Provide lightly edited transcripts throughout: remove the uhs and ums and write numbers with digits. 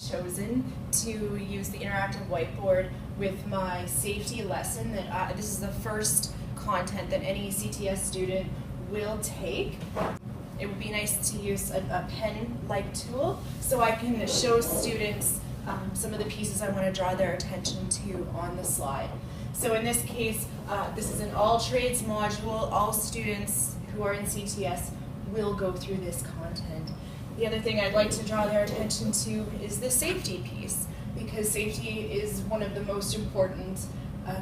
Chosen to use the interactive whiteboard with my safety lesson. That this is the first content that any CTS student will take. It would be nice to use a pen-like tool so I can show students some of the pieces I want to draw their attention to on the slide. So in this case, this is an all trades module. All students who are in CTS will go through this content. The other thing I'd like to draw their attention to is the safety piece, because safety is one of the most important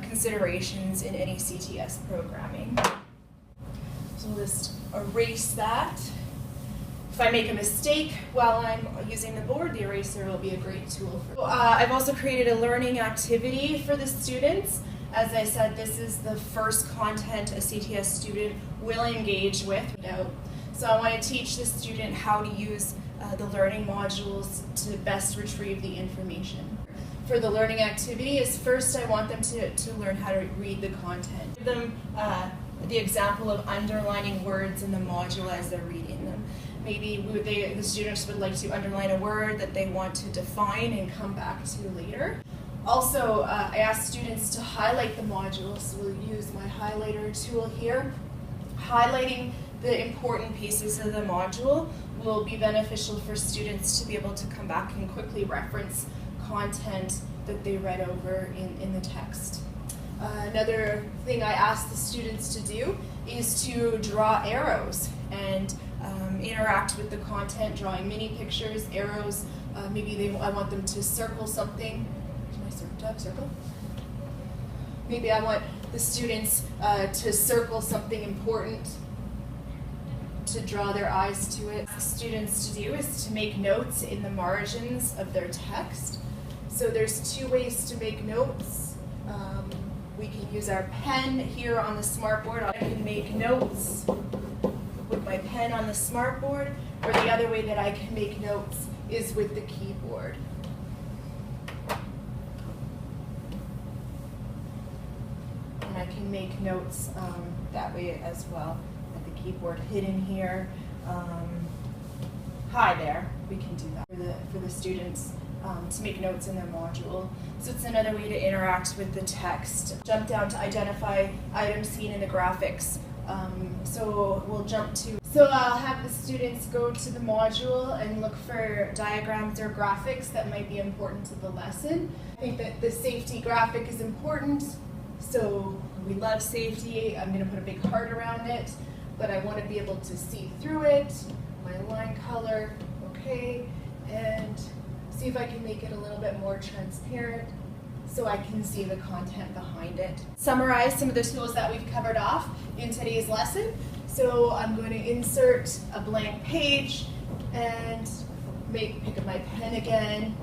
considerations in any CTS programming. So we'll just erase that. If I make a mistake while I'm using the board, the eraser will be a great tool. I've also created a learning activity for the students. As I said, this is the first content a CTS student will engage with. So I want to teach the student how to use the learning modules to best retrieve the information. For the learning activity is first I want them to learn how to read the content. Give them the example of underlining words in the module as they're reading them. Maybe the students would like to underline a word that they want to define and come back to later. Also, I ask students to highlight the module, so we'll use my highlighter tool here. Highlighting the important pieces of the module will be beneficial for students to be able to come back and quickly reference content that they read over in the text. Another thing I ask the students to do is to draw arrows and interact with the content, drawing mini pictures, arrows. Maybe I want them to circle something. Circle? Maybe I want the students to circle something important, to draw their eyes to it. What the students to do is to make notes in the margins of their text. So there's two ways to make notes. We can use our pen here on the smartboard. I can make notes with my pen on the smartboard, or the other way that I can make notes is with the keyboard. And I can make notes that way as well. At the keyboard hidden here. Hi there, we can do that for the students to make notes in their module. So it's another way to interact with the text. Jump down to identify items seen in the graphics. So we'll jump to, so I'll have the students go to the module and look for diagrams or graphics that might be important to the lesson. I think that the safety graphic is important, so we love safety. I'm going to put a big heart around it, but I want to be able to see through it. My line color, okay, and see if I can make it a little bit more transparent so I can see the content behind it. Summarize some of the tools that we've covered off in today's lesson. So I'm going to insert a blank page and pick up my pen again.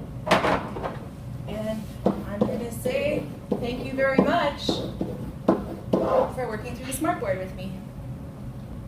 And I'm going to say thank you very much for working through the smartboard with me.